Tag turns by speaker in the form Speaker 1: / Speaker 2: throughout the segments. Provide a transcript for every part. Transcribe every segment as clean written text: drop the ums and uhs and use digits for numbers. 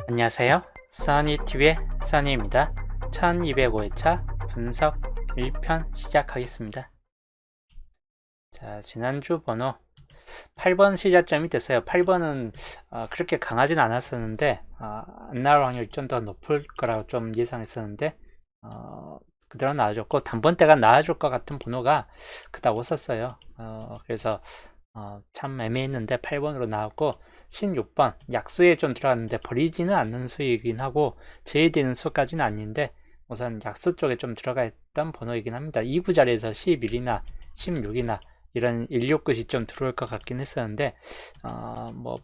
Speaker 1: 안녕하세요. 써니TV의 써니입니다. 1205회차 분석 1편 시작하겠습니다. 자, 지난주 번호 8번 시작점이 됐어요. 8번은 그렇게 강하진 않았었는데 안 나올 확률이 좀 더 높을 거라고 좀 예상했었는데 그대로 나와줬고, 단번대가 나와줄 것 같은 번호가 그닥 없었어요. 그래서 참 애매했는데 8번으로 나왔고, 16번 약수에 좀 들어갔는데 버리지는 않는 수이긴 하고 제외되는 수까지는 아닌데 우선 약수 쪽에 좀 들어가 있던 번호이긴 합니다. 2구 자리에서 11이나 16이나 이런 16끝이 좀 들어올 것 같긴 했었는데 뭐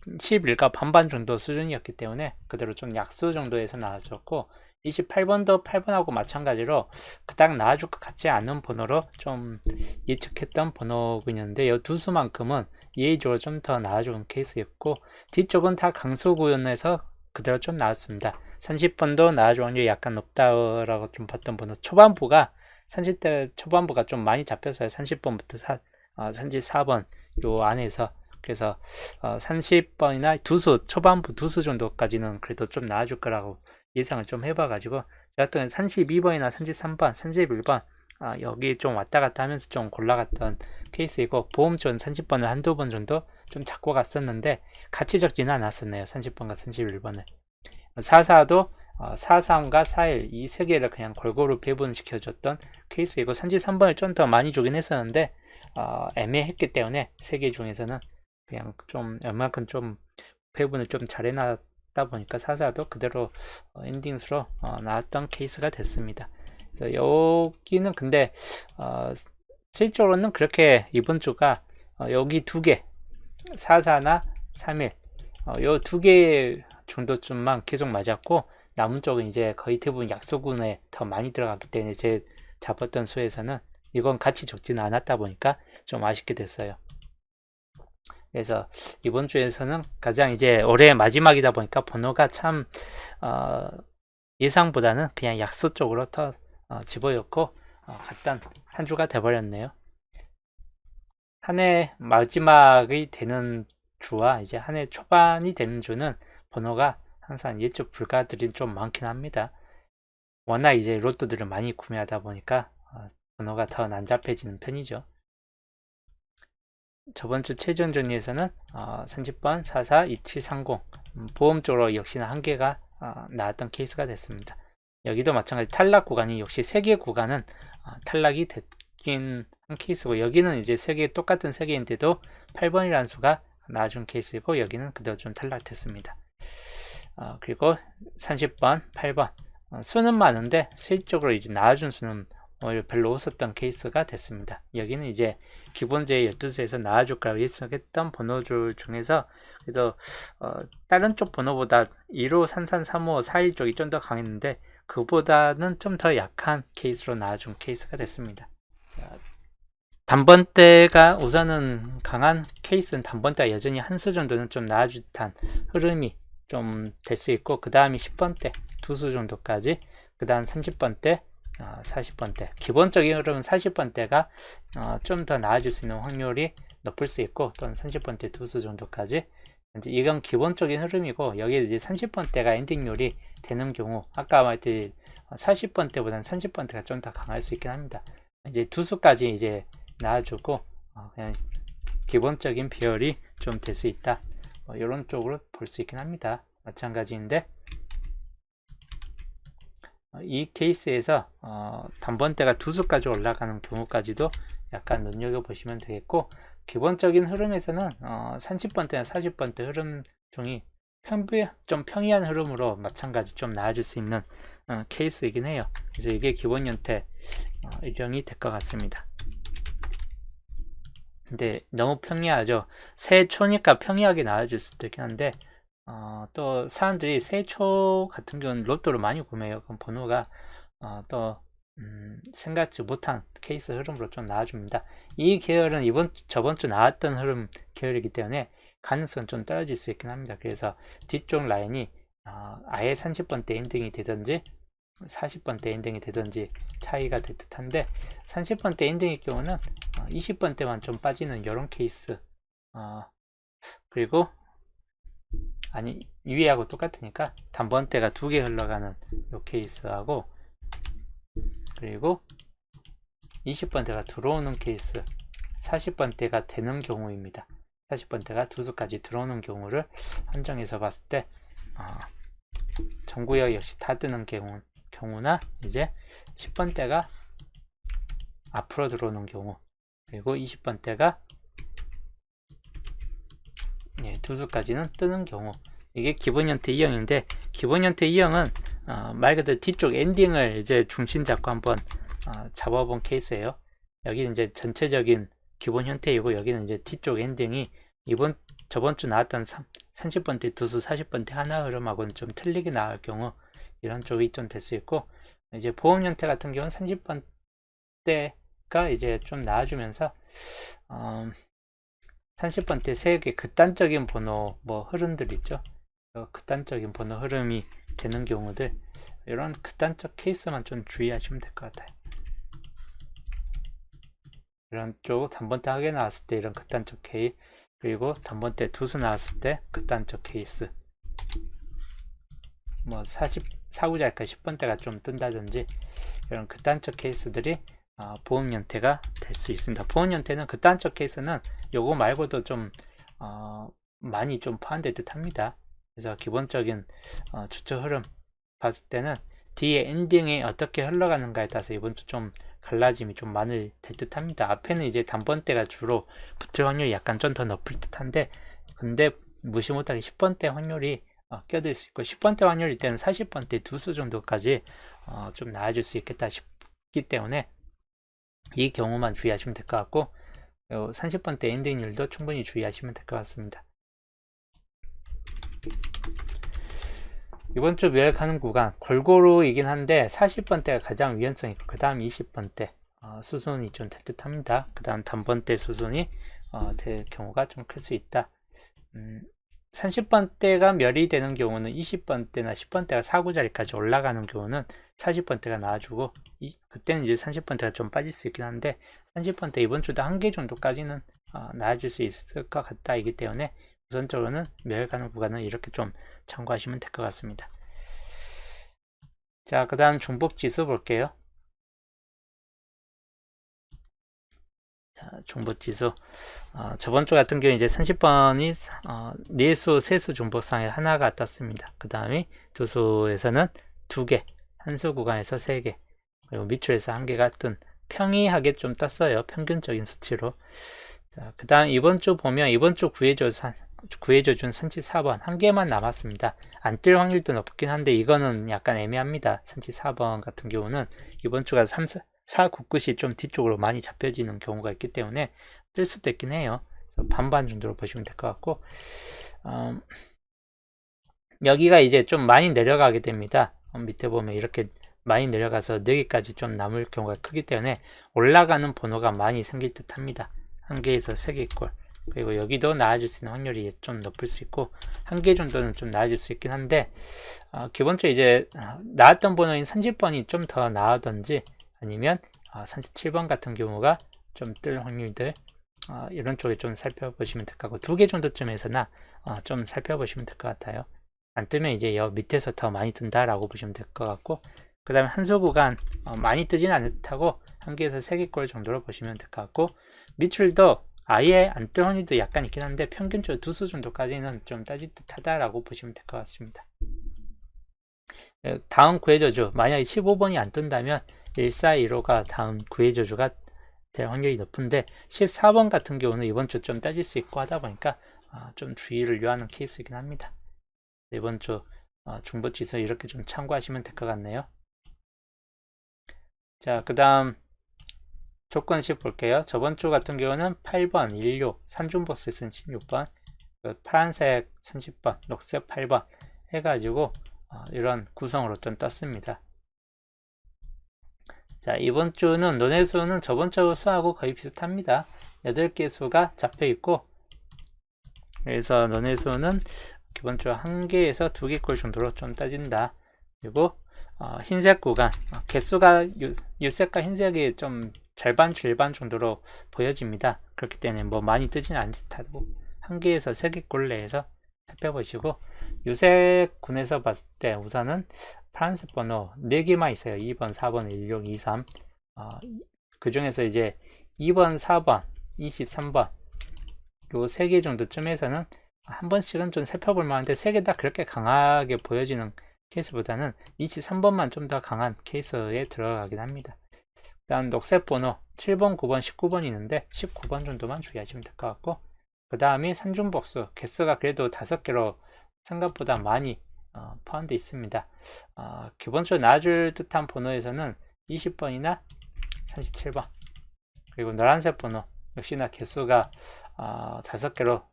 Speaker 1: 11과 반반 정도 수준이었기 때문에 그대로 좀 약수 정도에서 나와줬고, 28번도 8번하고 마찬가지로 그닥 나와줄 것 같지 않은 번호로 좀 예측했던 번호군이었는데, 이 두 수만큼은 예의적으로 좀 더 나와준 케이스였고, 뒤쪽은 다 강수구연에서 그대로 좀 나왔습니다. 30번도 나와줄 확률이 약간 높다라고 좀 봤던 번호, 초반부가 30대 초반부가 좀 많이 잡혔어요. 30번부터 34번 요 안에서. 그래서 30번이나 두수, 초반부 두수 정도까지는 그래도 좀 나와줄 거라고 예상을 좀 해봐가지고, 제가 32번이나 33번, 31번 여기 좀 왔다 갔다 하면서 좀 골라갔던 케이스이고, 보험전 30번을 한두 번 정도 좀 잡고 갔었는데 같이 적지는 않았었네요. 30번과 31번을. 44도 43과 41 이 세 개를 그냥 골고루 배분시켜줬던 케이스이고, 33번을 좀 더 많이 주긴 했었는데 애매했기 때문에 세 개 중에서는 그냥 좀 웬만큼 좀 배분을 좀 잘 해놨다 보니까 44도 그대로 엔딩수로 나왔던 케이스가 됐습니다. 그래서 여기는 근데 실적으로는 그렇게 이번 주가 여기 두 개, 44나 31 요 두 개 정도쯤만 계속 맞았고, 남은 쪽은 이제 거의 대부분 약소군에 더 많이 들어갔기 때문에 제 잡았던 수에서는 이건 같이 적지는 않았다 보니까 좀 아쉽게 됐어요. 그래서 이번 주에서는 가장 이제 올해 마지막이다 보니까 번호가 참 예상보다는 그냥 약수 쪽으로 더 집어였고 갔던 한 주가 돼버렸네요. 한 해 마지막이 되는 주와 이제 한 해 초반이 되는 주는 번호가 항상 예측 불가들이 좀 많긴 합니다. 워낙 이제 로또들을 많이 구매하다 보니까 번호가 더 난잡해지는 편이죠. 저번주 최종 정리에서는 30번 44 2730 보험 쪽으로 역시나 한 개가 나왔던 케이스가 됐습니다. 여기도 마찬가지 탈락 구간이 역시 3개 구간은 탈락이 됐긴 한 케이스고, 여기는 이제 똑같은 3개인데도 8번이라는 수가 나와준 케이스이고, 여기는 그대로 좀 탈락됐습니다. 그리고 30번 8번 수는 많은데 실적으로 이제 나와준 수는 별로 없었던 케이스가 됐습니다. 여기는 이제 기본제 12수에서 나와줄 거라고 예상했던 번호줄 중에서 그래도 다른 쪽 번호보다 1호, 33, 35, 41 쪽이 좀 더 강했는데 그보다는 좀 더 약한 케이스로 나와준 케이스가 됐습니다. 단번대가 우선은 강한 케이스는 단번대가 여전히 한 수 정도는 좀 나와줄 듯한 흐름이 좀 될 수 있고, 그 다음이 10번대 두 수 정도까지, 그 다음 30번대 40번대, 기본적인 흐름은 40번대가 좀 더 나아질 수 있는 확률이 높을 수 있고, 또는 30번대 두 수 정도까지, 이제 이건 기본적인 흐름이고, 여기에 이제 30번대가 엔딩률이 되는 경우 아까 말했듯이 40번대보다는 30번대가 좀 더 강할 수 있긴 합니다. 이제 두 수까지 이제 나와주고 그냥 기본적인 비율이 좀 될 수 있다, 이런 쪽으로 볼 수 있긴 합니다. 마찬가지인데 이 케이스에서 단번대가 두 수까지 올라가는 경우까지도 약간 눈여겨보시면 되겠고, 기본적인 흐름에서는 30번대나 40번대 흐름 중이 좀 평이한 흐름으로 마찬가지 좀 나아질 수 있는 케이스이긴 해요. 그래서 이게 기본 형태 일정이 될 것 같습니다. 근데 너무 평이하죠. 새해 초니까 평이하게 나와줄 수도 있긴 한데 또 사람들이 새해 초 같은 경우는 로또를 많이 구매해요. 그럼 번호가 또 생각지 못한 케이스 흐름으로 좀 나와줍니다. 이 계열은 저번주 나왔던 흐름 계열이기 때문에 가능성은 좀 떨어질 수 있긴 합니다. 그래서 뒤쪽 라인이 아예 30번대 엔딩이 되든지 40번대 엔딩이 되든지 차이가 될 듯한데, 30번대 엔딩의 경우는 20번대만 좀 빠지는 이런 케이스, 그리고 아니 위하고 똑같으니까 단번대가 2개 흘러가는 요 케이스하고, 그리고 20번대가 들어오는 케이스, 40번대가 되는 경우입니다. 40번대가 2수까지 들어오는 경우를 한정해서 봤을 때 전구역 역시 다 뜨는 경우나 이제 10번대가 앞으로 들어오는 경우, 그리고 20번대가 2수까지는 뜨는 경우, 이게 기본 형태 2형인데, 기본 형태 2형은 말 그대로 뒤쪽 엔딩을 이제 중심 잡고 한번 잡아본 케이스예요. 여기는 이제 전체적인 기본 형태이고, 여기는 이제 뒤쪽 엔딩이 저번 주 나왔던 30번대 2수, 40번대 하나 흐름하고는 좀 틀리게 나올 경우 이런 쪽이 좀 될 수 있고, 이제 보험 형태 같은 경우는 30번대가 이제 좀 나와주면서 30번대 3개 극단적인 번호 흐름들 있죠. 극단적인 번호 흐름이 되는 경우들, 이런 극단적 케이스만 좀 주의하시면 될 것 같아요. 이런 쪽 단번대 하게 나왔을 때 이런 극단적 케이스, 그리고 단번대 2수 나왔을 때 극단적 케이스, 4구자일까 10번대가 좀 뜬다든지, 이런 극단적 케이스들이 보험 형태가 될 수 있습니다. 보험 형태는 극단적 케이스는 요거 말고도 좀 많이 좀 포함될 듯 합니다. 그래서 기본적인 추천 흐름 봤을 때는 뒤에 엔딩이 어떻게 흘러가는가에 따라서 이번 주 좀 갈라짐이 좀 많을 듯 합니다. 앞에는 이제 단번대가 주로 붙을 확률이 약간 좀 더 높을 듯 한데, 근데 무시 못하게 10번대 확률이 껴들 수 있고, 10번대 확률일 때는 40번대 2수 정도까지 좀 나아질 수 있겠다 싶기 때문에 이 경우만 주의하시면 될 것 같고, 30번대 엔딩률도 충분히 주의하시면 될 것 같습니다. 이번 주 매력하는 구간 골고루이긴 한데 40번대가 가장 위험성이 있고, 그 다음 20번대 수순이 좀 될 듯 합니다. 그 다음 단번대 수순이 될 경우가 좀 클 수 있다. 30번대가 멸이 되는 경우는 20번대나 10번대가 4구자리까지 올라가는 경우는 40번대가 나와주고, 그때는 이제 30번대가 좀 빠질 수 있긴 한데, 30번대 이번 주도 1개 정도까지는 나와줄 수 있을 것 같다 이기 때문에 우선적으로는 매력하는 구간은 이렇게 좀 참고하시면 될 것 같습니다. 자, 그 다음 종목지수 볼게요. 자, 종목지수 저번 주 같은 경우 이제 30번이 4수, 3수 종목상에 하나가 떴습니다. 그 다음에 2수에서는 2개, 한수 구간에서 3개, 그리고 밑줄에서 1개가 뜬 평이하게 좀 떴어요. 평균적인 수치로. 그 다음 이번 주 보면 이번 주 구해줘준 선치 4번 1개만 남았습니다. 안 뜰 확률도 높긴 한데 이거는 약간 애매합니다. 선치 4번 같은 경우는 이번 주가 4, 9, 9시 좀 뒤쪽으로 많이 잡혀지는 경우가 있기 때문에 뜰 수도 있긴 해요. 반반 정도로 보시면 될 것 같고, 여기가 이제 좀 많이 내려가게 됩니다. 밑에 보면 이렇게 많이 내려가서 4개까지 좀 남을 경우가 크기 때문에 올라가는 번호가 많이 생길 듯 합니다. 1개에서 3개꼴. 그리고 여기도 나아질 수 있는 확률이 좀 높을 수 있고, 1개 정도는 좀 나아질 수 있긴 한데, 기본적으로 이제 나왔던 번호인 30번이 좀 더 나오던지, 아니면 37번 같은 경우가 좀 뜰 확률들, 이런 쪽에 좀 살펴보시면 될 것 같고, 2개 정도쯤에서나 좀 살펴보시면 될 것 같아요. 안 뜨면 이제 여 밑에서 더 많이 뜬다라고 보시면 될 것 같고, 그 다음에 한수 구간 많이 뜨진 않을 듯하고 1개에서 3개꼴 정도로 보시면 될 것 같고, 밑줄도 아예 안 뜰 확률도 약간 있긴 한데 평균적으로 2수 정도까지는 좀 따뜻하다라고 보시면 될 것 같습니다. 다음 구해저주, 만약에 15번이 안 뜬다면 1415가 다음 구해저주가 될 확률이 높은데, 14번 같은 경우는 이번 주 좀 따질 수 있고 하다 보니까 좀 주의를 요하는 케이스이긴 합니다. 이번 주 중보지수 이렇게 좀 참고하시면 될 것 같네요. 자, 그 다음 조건식 볼게요. 저번 주 같은 경우는 8번, 16, 산중보스에서는 16번, 파란색 30번, 녹색 8번 해가지고 이런 구성으로 좀 떴습니다. 자, 이번 주는 논의 수는 저번 주 수하고 거의 비슷합니다. 8개 수가 잡혀 있고, 그래서 논의 수는 기본 주 1개에서 2개꼴 정도로 좀 따진다. 그리고 흰색 구간, 개수가 유색과 흰색이 좀 절반 정도로 보여집니다. 그렇기 때문에 뭐 많이 뜨지는 않듯하고 1개에서 3개꼴 내에서 살펴보시고, 요새 군에서 봤을 때 우선은 파란색 번호 4개만 있어요. 2번, 4번, 16, 23. 그 중에서 이제 2번, 4번, 23번 요 3개 정도쯤에서는 한 번씩은 좀 살펴볼 만한데 3개 다 그렇게 강하게 보여지는 케이스보다는 23번만 좀 더 강한 케이스에 들어가긴 합니다. 다음 녹색 번호 7번, 9번, 19번이 있는데 19번 정도만 주의하시면 될 것 같고, 그 다음이 산중복수 개수가 그래도 5개로 생각보다 많이 포함되어 있습니다. 기본적으로 나아줄 듯한 번호에서는 20번이나 37번, 그리고 노란색 번호 역시나 개수가 5개로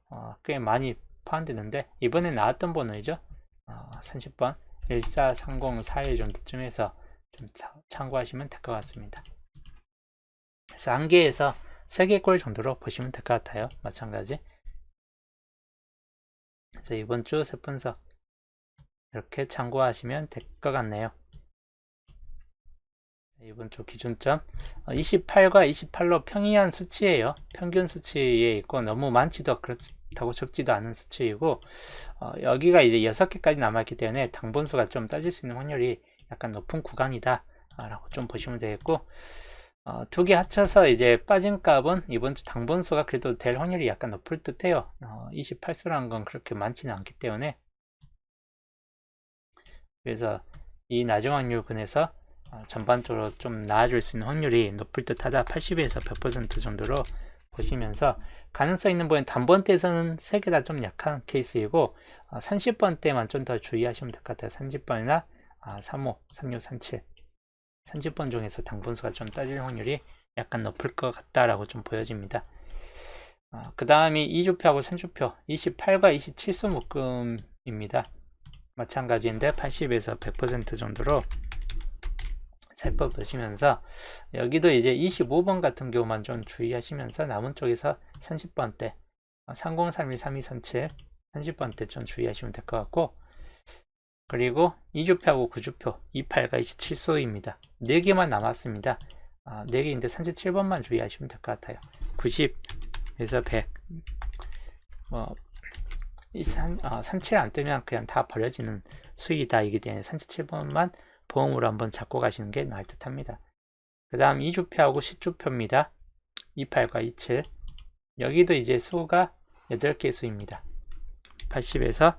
Speaker 1: 꽤 많이 포함되는데 이번에 나왔던 번호이죠. 30번 1430, 41 정도쯤에서 좀 참고하시면 될 것 같습니다. 그래서 한 개에서 3개 꼴 정도로 보시면 될 것 같아요. 마찬가지. 그래서 이번 주 세 분석 이렇게 참고하시면 될 것 같네요. 이번 주 기준점 28과 28로 평이한 수치예요. 평균 수치에 있고 너무 많지도 그렇다고 적지도 않은 수치이고, 여기가 이제 6개까지 남았기 때문에 당분수가 좀 따질 수 있는 확률이 약간 높은 구간이다 라고 좀 보시면 되겠고, 2개 합쳐서 이제 빠진 값은 이번 주 당분수가 그래도 될 확률이 약간 높을 듯 해요. 28수라는 건 그렇게 많지는 않기 때문에. 그래서 이 낮은 확률군에서 전반적으로 좀 나아질 수 있는 확률이 높을 듯 하다. 80에서 100% 정도로 보시면서, 가능성 있는 번호는 단번대에서는 3개 다 좀 약한 케이스이고 30번대만 좀 더 주의하시면 될 것 같아요. 30번이나 35, 36, 37 30번 중에서 당분수가 좀 따질 확률이 약간 높을 것 같다라고 좀 보여집니다. 그 다음이 2주표하고 3주표 28과 27수 묶음입니다. 마찬가지인데 80에서 100% 정도로 살펴보시면서, 여기도 이제 25번 같은 경우만 좀 주의하시면서 남은 쪽에서 30번대 3031, 3237 30번대 좀 주의하시면 될 것 같고, 그리고 2주표하고 9주표 28과 27수입니다. 4개만 남았습니다. 4개인데 37번만 주의하시면 될 것 같아요. 90에서 100 37 안 뜨면 그냥 다 버려지는 수이다 이기 때문에 37번만 보험으로 한번 잡고 가시는 게 나을 듯 합니다. 그 다음 2주표하고 10주표입니다. 28과 27 여기도 이제 수가 8개 수입니다. 80에서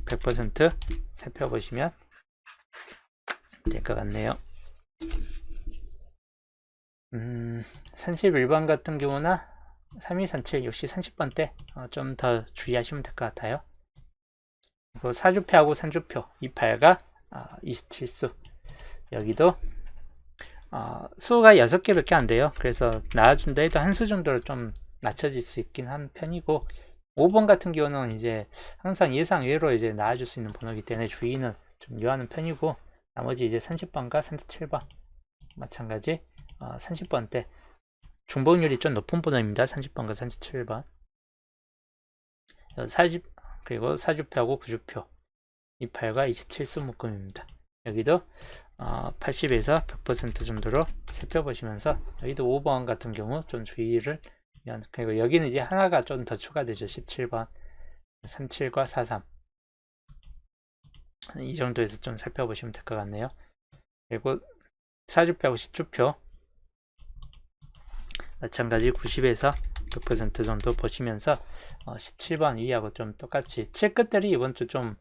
Speaker 1: 100% 살펴보시면 될 것 같네요. 31번 같은 경우나 3237 역시 30번대 좀 더 주의하시면 될 것 같아요. 그리고 4주표하고 3주표 28과 27수 여기도 수가 6개밖에 안 돼요. 그래서 나아준다 해도 한 수 정도로 좀 낮춰질 수 있긴 한 편이고, 5번 같은 경우는 이제 항상 예상외로 이제 나아줄 수 있는 번호이기 때문에 주의는 좀 요하는 편이고, 나머지 이제 30번과 37번 마찬가지 30번대 중복률이 좀 높은 번호입니다. 30번과 37번 40, 그리고 4주표하고 9주표 28과 27수 묶음입니다. 여기도 80에서 100% 정도로 살펴보시면서, 여기도 5번 같은 경우 좀 주의를, 그리고 여기는 이제 하나가 좀 더 추가되죠. 17번 37과 43 이 정도에서 좀 살펴보시면 될 것 같네요. 그리고 4주표하고 10주표 마찬가지 90에서 100% 정도 보시면서 17번 위하고 좀 똑같이 7끝들이 이번 주 좀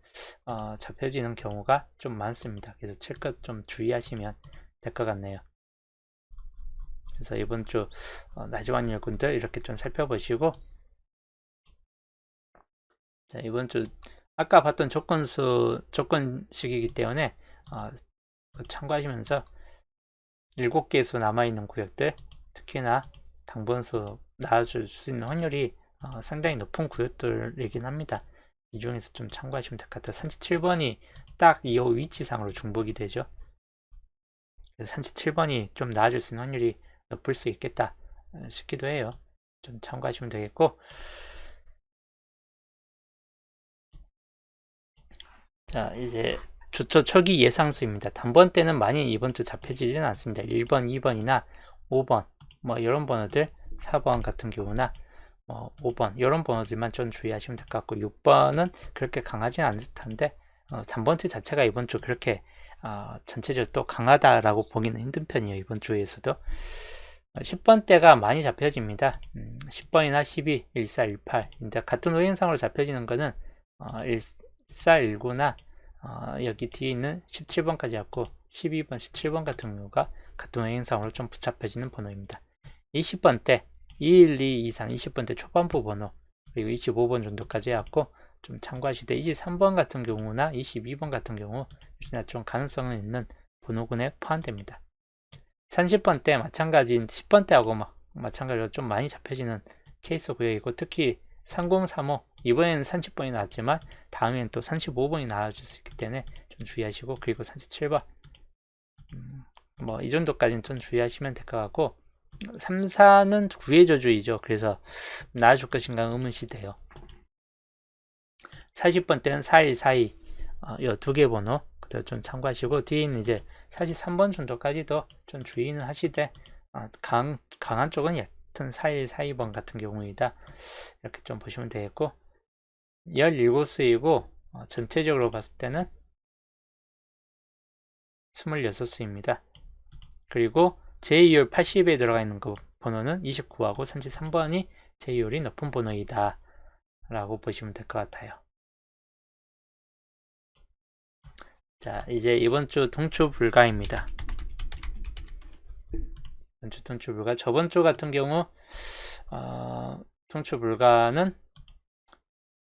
Speaker 1: 잡혀지는 경우가 좀 많습니다. 그래서 7끝 좀 주의하시면 될 것 같네요. 그래서 이번 주 낮은 확률군들 이렇게 좀 살펴보시고, 자, 이번 주 아까 봤던 조건식이기 때문에 참고하시면서 7개 수 남아있는 구역들, 특히나 당분수 나아줄 수 있는 확률이 상당히 높은 구역들이긴 합니다. 이 중에서 좀 참고하시면 될 것 같아요. 37번이 딱 이 위치상으로 중복이 되죠. 그래서 37번이 좀 나아질 수 있는 확률이 높을 수 있겠다 싶기도 해요. 좀 참고하시면 되겠고, 자, 이제 주초 초기 예상수입니다. 단번대는 많이 이번 주 잡혀지지는 않습니다. 1번, 2번이나 5번 뭐 이런 번호들, 4번 같은 경우나 5번 이런 번호들만 좀 주의하시면 될 것 같고 6번은 그렇게 강하지는 않을 듯한데 3번째 자체가 이번 주 그렇게 전체적으로 또 강하다라고 보기는 힘든 편이에요. 이번 주에서도 10번대가 많이 잡혀집니다. 10번이나 12, 14, 18 인데 같은 오행상으로 잡혀지는 거는 14, 19나 여기 뒤에 있는 17번까지 잡고 12번, 17번 같은 경우가 같은 오행상으로 좀 붙잡혀지는 번호입니다. 20번대 1, 2, 2, 3, 20번대 초반부 번호 그리고 25번 정도까지 해갖고 좀 참고하시되 23번 같은 경우나 22번 같은 경우 좀 가능성은 있는 번호군에 포함됩니다. 30번대 마찬가지인 10번대하고 마찬가지로 좀 많이 잡혀지는 케이스 구역이고 특히 3035 이번에는 30번이 나왔지만 다음에는 또 35번이 나와줄 수 있기 때문에 좀 주의하시고 그리고 37번 이 정도까지는 좀 주의하시면 될 것 같고 3, 4는 구해저주이죠. 그래서 나아줄 것인가 의문시돼요. 40번대는 41, 42 이 두 개 번호 그대로 좀 참고하시고 뒤에 있는 이제 43번 정도까지도 좀 주의는 하시되 강한 쪽은 얕은 41, 42번 같은 경우이다. 이렇게 좀 보시면 되겠고 17수이고 전체적으로 봤을 때는 26수입니다. 그리고 제이율 80에 들어가 있는 그 번호는 29하고 33번이 제이율이 높은 번호이다 라고 보시면 될 것 같아요. 자, 이제 이번 주 동추 불가입니다. 이번 주 동추 불가. 저번 주 같은 경우 동추 불가는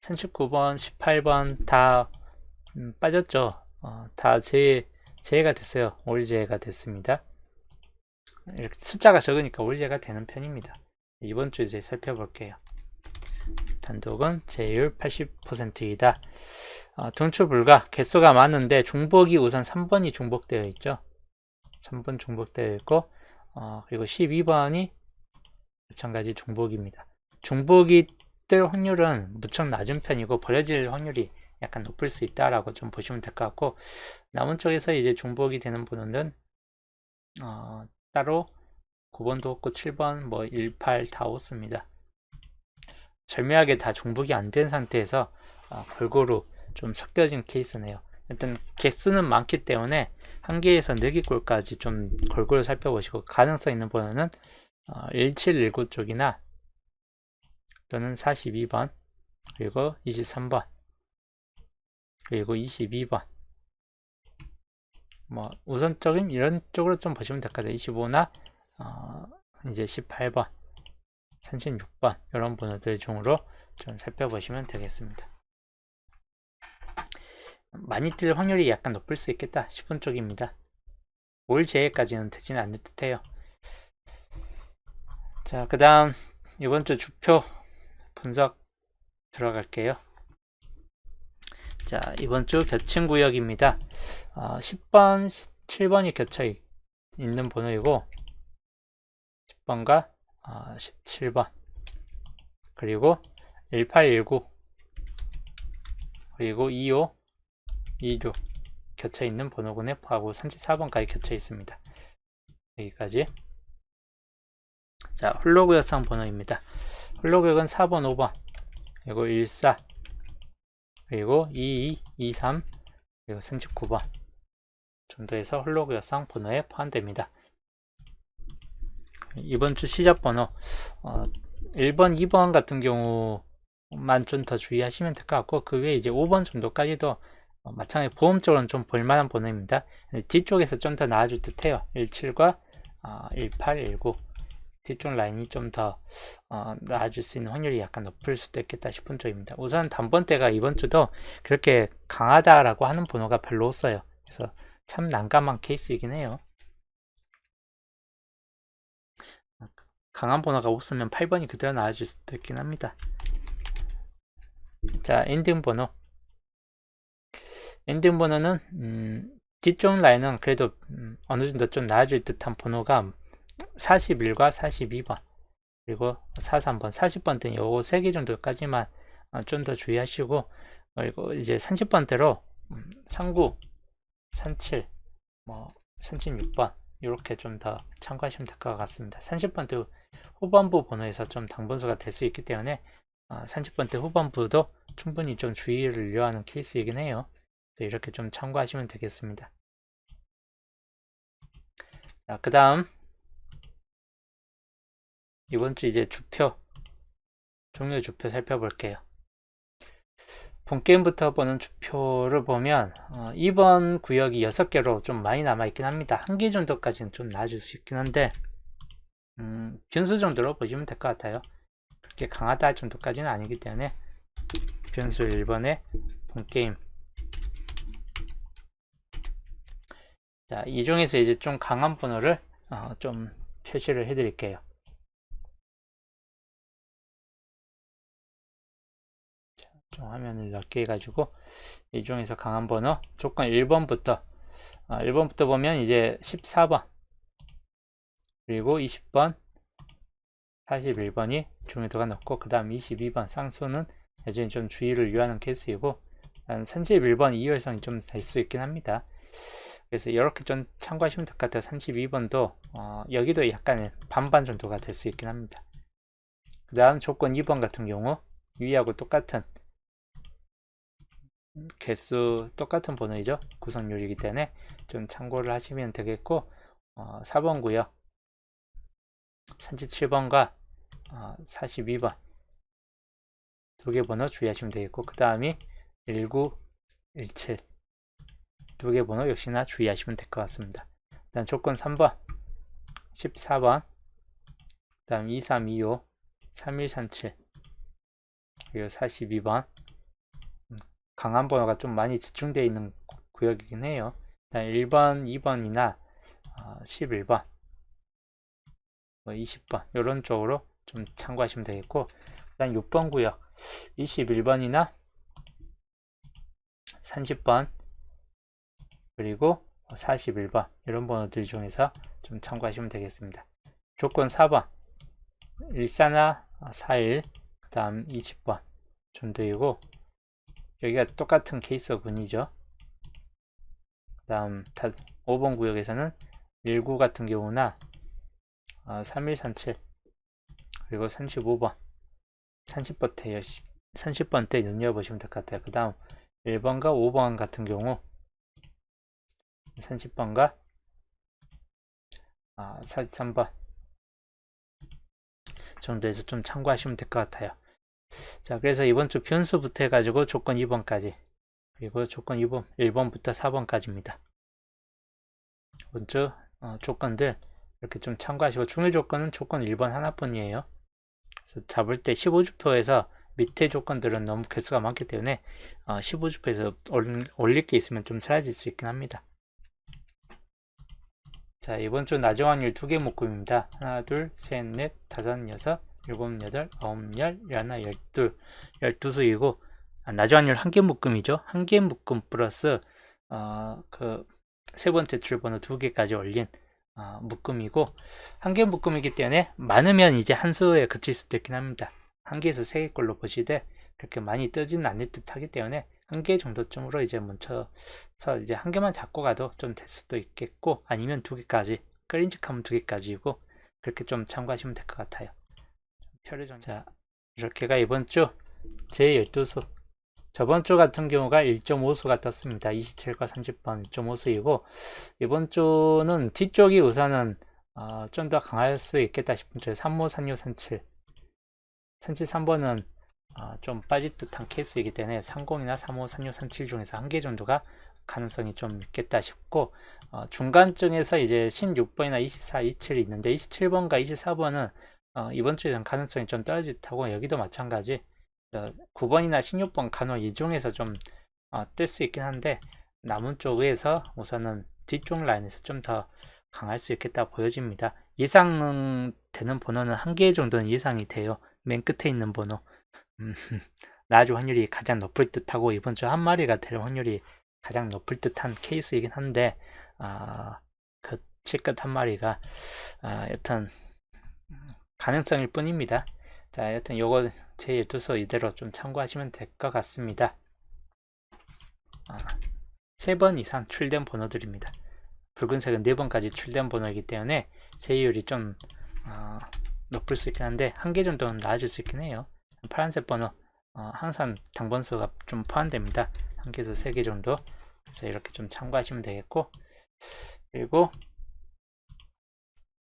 Speaker 1: 39번, 18번 다 빠졌죠. 다 제외가 됐어요. 올 제외가 됐습니다. 이렇게 숫자가 적으니까 올 제외가 되는 편입니다. 이번 주 이제 살펴볼게요. 단독은 제이율 80%이다. 동추 불가 개수가 많은데 중복이 우선 3번이 중복되어 있죠. 3번 중복되어 있고 그리고 12번이 마찬가지 중복입니다. 중복이 뜰 확률은 무척 낮은 편이고 버려질 확률이 약간 높을 수 있다라고 좀 보시면 될 것 같고 남은 쪽에서 이제 중복이 되는 번호는 따로 9번도 없고 7번 18 다 없습니다. 절묘하게 다 중복이 안 된 상태에서 골고루 좀 섞여진 케이스네요. 일단 개수는 많기 때문에 한 개에서 4개 꼴까지 좀 골고루 살펴보시고 가능성 있는 번호는 1719 쪽이나 또는 42번 그리고 23번 그리고 22번 우선적인 이런 쪽으로 좀 보시면 될 것 같아요. 25나 이제 18번 36번 이런 번호들 중으로 좀 살펴보시면 되겠습니다. 많이 뜰 확률이 약간 높을 수 있겠다 싶은 쪽입니다. 올 제외까지는 되지는 않을 듯해요. 자, 그 다음 이번 주 주표 분석 들어갈게요. 자, 이번 주 겹친 구역입니다. 10번, 7번이 겹쳐 있는 번호이고 10번과 17번 그리고 1819 그리고 25 26 겹쳐 있는 번호군에 포함하고 34번까지 겹쳐 있습니다. 여기까지. 자, 홀로구역상 번호입니다. 홀로구역은 4번, 5번 그리고 14 그리고 22, 23 그리고 39번 정도에서 홀로구역상 번호에 포함됩니다. 이번 주 시작 번호 1번, 2번 같은 경우만 좀 더 주의하시면 될 것 같고 그 외에 이제 5번 정도까지도 마찬가지 보험적으로는 좀 볼만한 번호입니다. 뒤쪽에서 좀 더 나아질 듯 해요. 17과 18, 19 뒤쪽 라인이 좀 더 나아질 수 있는 확률이 약간 높을 수도 있겠다 싶은 쪽입니다. 우선 단번대가 이번 주도 그렇게 강하다라고 하는 번호가 별로 없어요. 그래서 참 난감한 케이스이긴 해요. 강한 번호가 없으면 8번이 그대로 나아질 수도 있긴 합니다. 자, 엔딩 번호. 엔딩 번호는 뒤쪽 라인은 그래도 어느 정도 좀 나아질 듯한 번호가 41과 42번 그리고 43번, 40번대는 요거 3개 정도까지만 좀 더 주의하시고 그리고 이제 30번대로 39, 37, 36번 이렇게 좀 더 참고하시면 될 것 같습니다. 30번대 후반부 번호에서 좀 당분수가 될 수 있기 때문에 30번대 후반부도 충분히 좀 주의를 요하는 케이스이긴 해요. 이렇게 좀 참고하시면 되겠습니다. 자, 그 다음 이번 주 이제 주표, 종료 주표 살펴볼게요. 본게임부터 보는 주표를 보면 2번 구역이 6개로 좀 많이 남아있긴 합니다. 1개 정도까지는 좀 나아질 수 있긴 한데 변수 정도로 보시면 될 것 같아요. 그렇게 강하다 할 정도까지는 아니기 때문에 변수 1번에 본게임, 자, 이 중에서 이제 좀 강한 번호를 좀 표시를 해 드릴게요. 좀 화면을 넓게 해가지고 이 중에서 강한 번호 조건 1번부터 1번부터 보면 이제 14번 그리고 20번 41번이 중요도가 높고 그 다음 22번 쌍수는 여전히 좀 주의를 요하는 케이스이고 31번 2열성이 좀 될 수 있긴 합니다. 그래서 이렇게 좀 참고하시면 될 것 같아요. 32번도 여기도 약간 반반 정도가 될 수 있긴 합니다. 그 다음 조건 2번 같은 경우 위하고 똑같은 개수 똑같은 번호이죠. 구성률이기 때문에 좀 참고를 하시면 되겠고 4번 구역 37번과 42번 두 개 번호 주의하시면 되겠고 그 다음이 19, 17 두 개 번호 역시나 주의하시면 될 것 같습니다. 일단 조건 3번 14번 그 다음 2325 3137 그리고 42번 강한 번호가 좀 많이 집중되어 있는 구역이긴 해요. 일단 1번, 2번이나 11번, 20번 이런 쪽으로 좀 참고하시면 되겠고 일단 6번 구역 21번이나 30번 그리고 41번 이런 번호들 중에서 좀 참고하시면 되겠습니다. 조건 4번 14나 41 그 다음 20번 정도이고 여기가 똑같은 케이스군이죠. 그 다음 5번 구역에서는 19 같은 경우나 3137 그리고 35번 30번 때 눈여보시면 될 것 같아요. 그 다음 1번과 5번 같은 경우 30번과 43번 정도에서 좀 참고하시면 될 것 같아요. 자, 그래서 이번 주 변수부터 해가지고 조건 2번까지 그리고 조건 2번 1번부터 4번까지입니다. 이번 주 조건들 이렇게 좀 참고하시고 중요 조건은 조건 1번 하나뿐이에요. 그래서 잡을 때 15주표에서 밑에 조건들은 너무 개수가 많기 때문에 15주표에서 올릴 게 있으면 좀 사라질 수 있긴 합니다. 자, 이번 주 나중 확률 2개 묶음입니다. 하나, 둘, 셋, 넷, 다섯, 여섯, 일곱, 여덟, 아홉, 열, 열하나, 열둘, 12수이고 나중 확률 1개 묶음이죠. 1개 묶음 플러스 그 세 번째 출번호 2개까지 올린 묶음이고 1개 묶음이기 때문에 많으면 이제 한 수에 그칠 수도 있긴 합니다. 1개에서 3개 걸로 보시되 그렇게 많이 뜨지는 않을 듯 하기 때문에 1개 정도쯤으로 이제 멈춰서 이제 1개만 잡고 가도 좀 될 수도 있겠고 아니면 2개까지 끓인직하면 2개까지이고 그렇게 좀 참고하시면 될 것 같아요. 자, 이렇게가 이번 주 제12수 저번 주 같은 경우가 1.5수가 떴습니다. 27과 30번 1.5수이고 이번 주는 뒤쪽이 우선은 좀 더 강할 수 있겠다 싶은 주 35, 36, 37 3번은 좀 빠질 듯한 케이스이기 때문에 30이나 35, 36, 37 중에서 1개 정도가 가능성이 좀 있겠다 싶고 중간쯤에서 이제 16번이나 24, 27이 있는데 27번과 24번은 이번 주에는 가능성이 좀 떨어질 듯하고 여기도 마찬가지 9번이나 16번 간혹 이 중에서 좀 뜰 수 있긴 한데 남은 쪽에서 우선은 뒤쪽 라인에서 좀 더 강할 수 있겠다 보여집니다. 예상되는 번호는 1개 정도는 예상이 돼요. 맨 끝에 있는 번호 나아질 확률이 가장 높을 듯하고 이번 주 한 마리가 될 확률이 가장 높을 듯한 케이스이긴 한데 그 칠끝 한 마리가 여튼 가능성일 뿐입니다. 자, 여튼 요거 제 12수 이대로 좀 참고하시면 될 것 같습니다. 3번 이상 출된 번호들입니다. 붉은색은 4번까지 출된 번호이기 때문에 세율이 좀 높을 수 있긴 한데 한 개 정도는 나아질 수 있긴 해요. 파란색 번호 항상 당번수가 좀 포함됩니다. 한 개에서 3개 정도. 그래서 이렇게 좀 참고하시면 되겠고, 그리고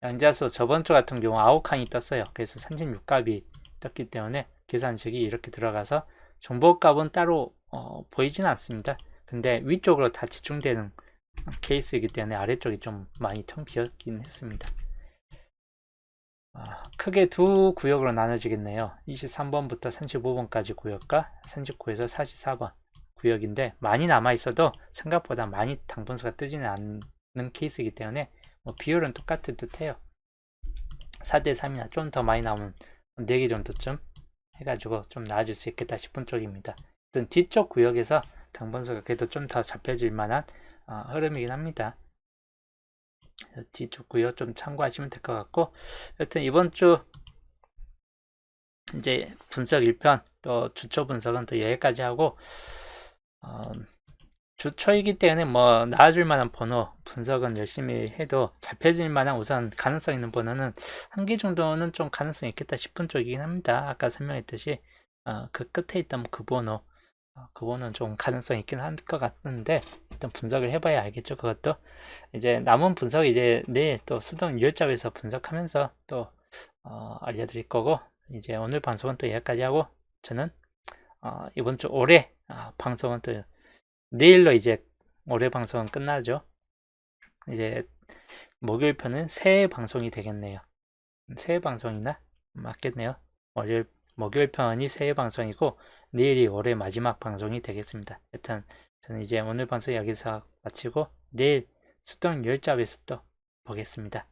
Speaker 1: 양자수 저번 주 같은 경우 9칸이 떴어요. 그래서 36값이 떴기 때문에 계산식이 이렇게 들어가서 정보값은 따로 보이지는 않습니다. 근데 위쪽으로 다 집중되는 케이스이기 때문에 아래쪽이 좀 많이 텅 비었긴 했습니다. 크게 두 구역으로 나눠지겠네요. 23번부터 35번까지 구역과 39에서 44번 구역인데, 많이 남아있어도 생각보다 많이 당분수가 뜨지는 않는 케이스이기 때문에 비율은 똑같은 듯 해요. 4대3이나 좀 더 많이 나오면 4개 정도쯤 해가지고 좀 나아질 수 있겠다 싶은 쪽입니다. 일단 뒤쪽 구역에서 당분수가 그래도 좀 더 잡혀질 만한 흐름이긴 합니다. 뒤쪽 구역 좀 참고하시면 될 것 같고, 여튼 이번 주 이제 분석 1편 또 주초 분석은 또 여기까지 하고, 주초이기 때문에 뭐 나아질 만한 번호 분석은 열심히 해도 잡혀질 만한 우선 가능성 있는 번호는 한 개 정도는 좀 가능성이 있겠다 싶은 쪽이긴 합니다. 아까 설명했듯이 그 끝에 있던 그 번호, 그거는 좀 가능성이 있긴 할 것 같은데, 일단 분석을 해봐야 알겠죠. 그것도 이제 남은 분석 이제 내일 또 수동 유혈잡에서 분석하면서 또 알려드릴 거고, 이제 오늘 방송은 또 여기까지 하고, 저는 이번 주 올해 방송은 또 내일로 이제 올해 방송은 끝나죠. 이제 목요일 편은 새해 방송이 되겠네요. 새해 방송이나 맞겠네요. 목요일 편이 새해 방송이고 내일이 올해 마지막 방송이 되겠습니다. 여튼 저는 이제 오늘 방송 여기서 마치고 내일 수동 10잡에서 또 보겠습니다.